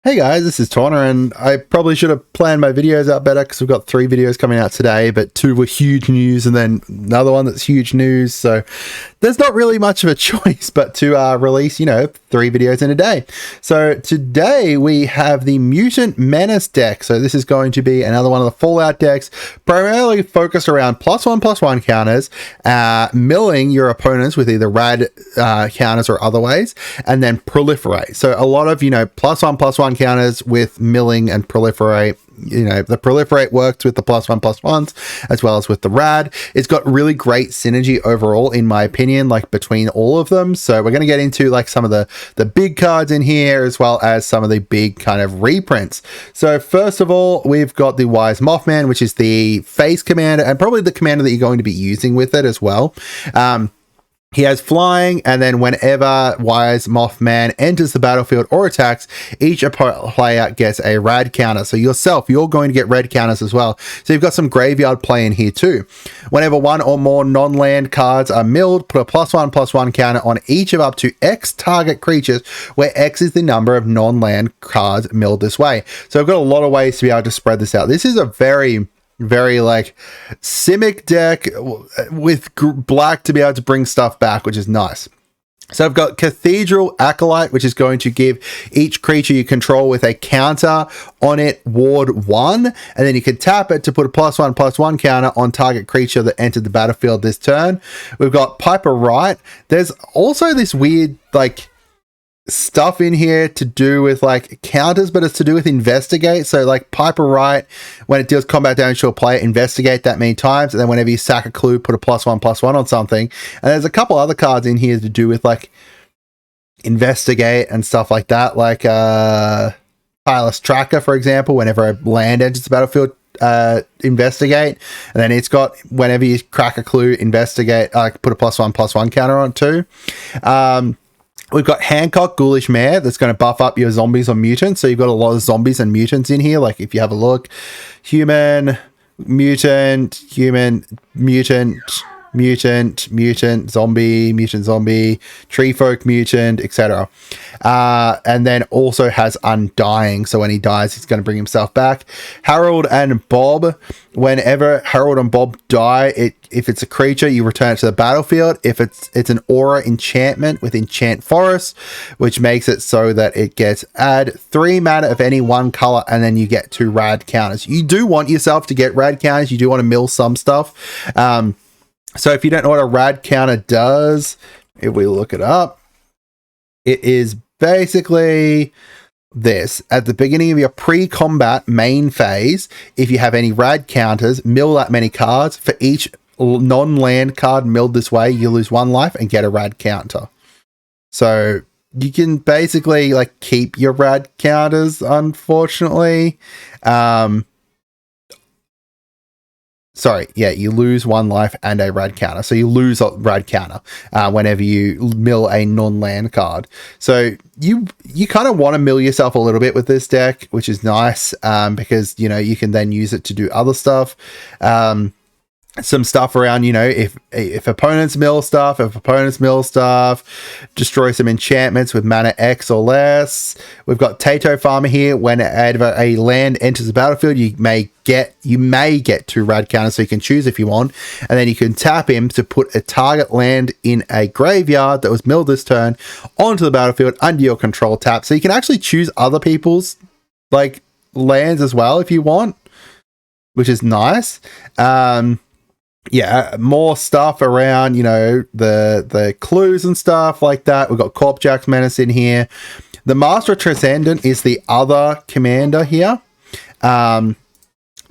Hey guys, this is Tauna, and I probably should have planned my videos out better because we've got 3 videos coming out today, but 2 were huge news and then another one that's huge news, so there's not really much of a choice but to release, 3 videos in a day. So today we have the Mutant Menace deck. So this is going to be another one of the Fallout decks, primarily focused around +1/+1 counters, milling your opponents with either rad counters or other ways, and then proliferate. So a lot of, +1/+1 counters with milling and proliferate. The proliferate works with the +1/+1s as well as with the rad. It's got really great synergy overall, in my opinion, like between all of them. So we're going to get into like some of the big cards in here, as well as some of the big kind of reprints. So first of all, we've got the Wise Mothman, which is the face commander and probably the commander that you're going to be using with it as well. He has flying, and then whenever Wise Mothman enters the battlefield or attacks, each player gets a rad counter. So you're going to get red counters as well. So you've got some graveyard play in here too. Whenever 1 or more non-land cards are milled, put a +1/+1 counter on each of up to X target creatures, where X is the number of non-land cards milled this way. So I've got a lot of ways to be able to spread this out. This is a very like Simic deck with black to be able to bring stuff back, which is nice. So I've got Cathedral Acolyte, which is going to give each creature you control with a counter on it ward 1, and then you can tap it to put a +1/+1 counter on target creature that entered the battlefield this turn. We've got Piper Wright. There's also this weird like stuff in here to do with like counters, but it's to do with investigate. So like Piper Wright, when it deals combat damage to a player, investigate that many times, and then whenever you sack a clue, put a +1/+1 on something. And there's a couple other cards in here to do with like investigate and stuff like that, like Tireless Tracker, for example. Whenever a land enters the battlefield, investigate, and then it's got whenever you crack a clue, investigate, put a +1/+1 counter on it too. We've got Hancock Ghoulish Mare that's going to buff up your zombies or mutants. So you've got a lot of zombies and mutants in here. Like if you have a look, human, mutant, human, mutant, mutant, mutant, zombie, mutant, zombie, tree folk, mutant, etc. And then also has Undying. So when he dies, he's going to bring himself back. Harold and Bob. Whenever Harold and Bob die, if it's a creature, you return it to the battlefield. If it's an aura enchantment with Enchant Forest, which makes it so that it gets add 3 mana of any one color, and then you get 2 rad counters. You do want yourself to get rad counters. You do want to mill some stuff. So if you don't know what a rad counter does, if we look it up, it is basically this. At the beginning of your pre-combat main phase, if you have any rad counters, mill that many cards. For each non-land card milled this way, you lose 1 life and get a rad counter. So you can basically like keep your rad counters, unfortunately. You lose 1 life and a rad counter. So you lose a rad counter whenever you mill a non-land card. So you kind of want to mill yourself a little bit with this deck, which is nice because, you can then use it to do other stuff. Some stuff around, if opponents mill stuff, destroy some enchantments with mana X or less. We've got Tato Farmer here. Whenever a land enters the battlefield, you may get 2 rad counters, so you can choose if you want, and then you can tap him to put a target land in a graveyard that was milled this turn onto the battlefield under your control tap. So you can actually choose other people's like lands as well if you want, which is nice. More stuff around, the clues and stuff like that. We've got Corpjack's Menace in here. The Master Transcendent is the other commander here.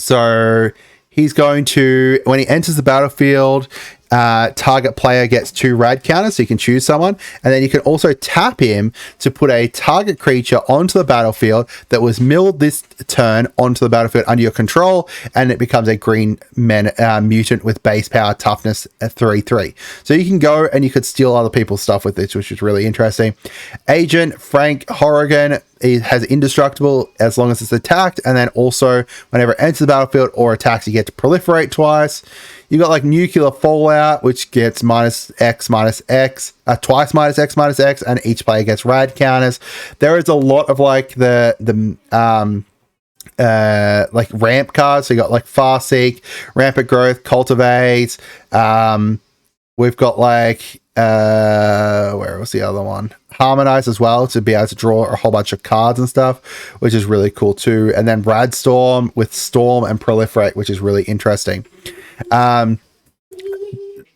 So he's going to, when he enters the battlefield, target player gets 2 rad counters, so you can choose someone, and then you can also tap him to put a target creature onto the battlefield that was milled turn onto the battlefield under your control, and it becomes a green mutant with base power, toughness at 3/3. So you can go and you could steal other people's stuff with this, which is really interesting. Agent Frank Horrigan, it has indestructible as long as it's attacked, and then also whenever it enters the battlefield or attacks, you get to proliferate twice. You got like nuclear fallout, which gets -X, -X, twice -X, -X, and each player gets rad counters. There is a lot of like the like ramp cards. So you got like Farseek, Rampant Growth, Cultivate. We've got like where was the other one? Harmonize as well, to be able to draw a whole bunch of cards and stuff, which is really cool too. And then Radstorm with Storm and Proliferate, which is really interesting.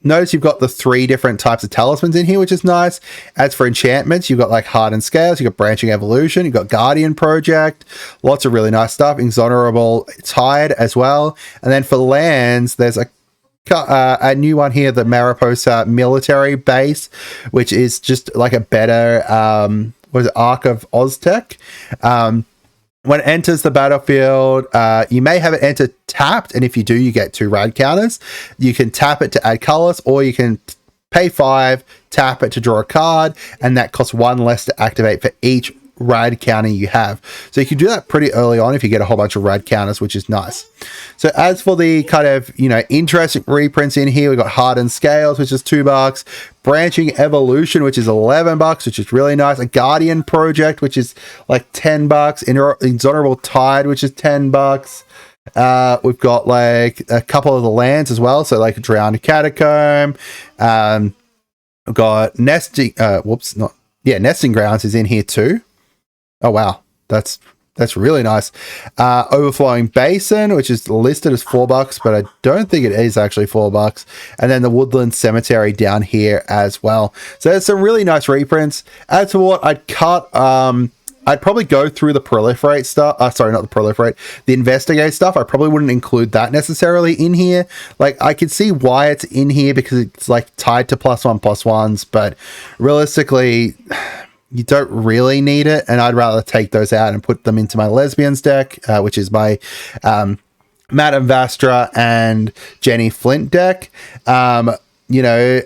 Notice you've got the 3 different types of talismans in here, which is nice. As for enchantments, you've got like Hardened Scales, you've got Branching Evolution, you've got Guardian Project, lots of really nice stuff. Exonerable Tide as well. And then for lands, there's a new one here, the Mariposa Military Base, which is just like a better Arc of Oztec. When it enters the battlefield, you may have it enter tapped, and if you do, you get 2 rad counters. You can tap it to add colors, or you can pay 5, tap it to draw a card, and that costs 1 less to activate for each rad counter you have. So you can do that pretty early on if you get a whole bunch of rad counters, which is nice. So as for the kind of, you know, interesting reprints in here, we've got Hardened Scales, which is $2, Branching Evolution, which is $11, which is really nice, a Guardian Project, which is like $10, Exonerable Tide, which is $10. We've got like a couple of the lands as well, so like Drowned Catacomb. We've got Nesting Grounds is in here too. Oh wow, that's really nice. Overflowing Basin, which is listed as $4, but I don't think it is actually $4. And then the Woodland Cemetery down here as well. So there's some really nice reprints. As to what I'd cut, I'd probably go through the Proliferate stuff. Sorry, not the Proliferate. The Investigate stuff. I probably wouldn't include that necessarily in here. Like, I could see why it's in here because it's like tied to +1/+1s, but realistically, you don't really need it, and I'd rather take those out and put them into my Lesbians deck, which is my Madame Vastra and Jenny Flint deck. You know,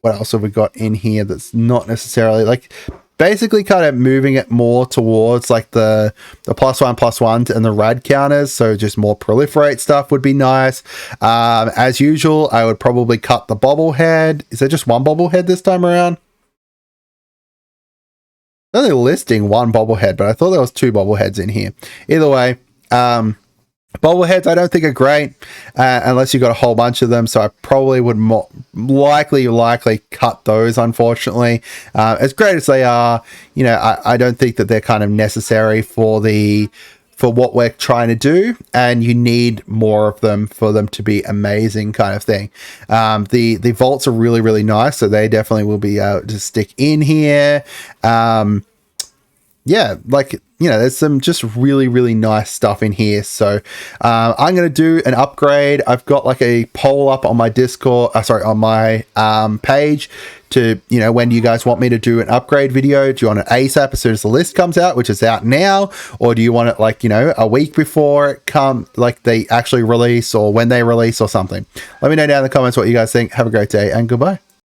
what else have we got in here that's not necessarily like basically kind of moving it more towards like the +1/+1 and the rad counters, so just more Proliferate stuff would be nice. As usual, I would probably cut the bobblehead. Is there just one bobblehead this time around? Only listing 1 bobblehead, but I thought there was 2 bobbleheads in here. Either way, bobbleheads I don't think are great unless you've got a whole bunch of them, so I probably would likely cut those, unfortunately. As great as they are, you know, I don't think that they're kind of necessary for what we're trying to do, and you need more of them for them to be amazing kind of thing. The vaults are really, really nice, so they definitely will be able to stick in here. Yeah, like, you know, there's some just really, really nice stuff in here. So I'm going to do an upgrade. I've got like a poll up on my Discord, on my page to, you know, when do you guys want me to do an upgrade video? Do you want it ASAP as soon as the list comes out, which is out now? Or do you want it like, you know, a week before it like they actually release, or when they release or something? Let me know down in the comments what you guys think. Have a great day and goodbye.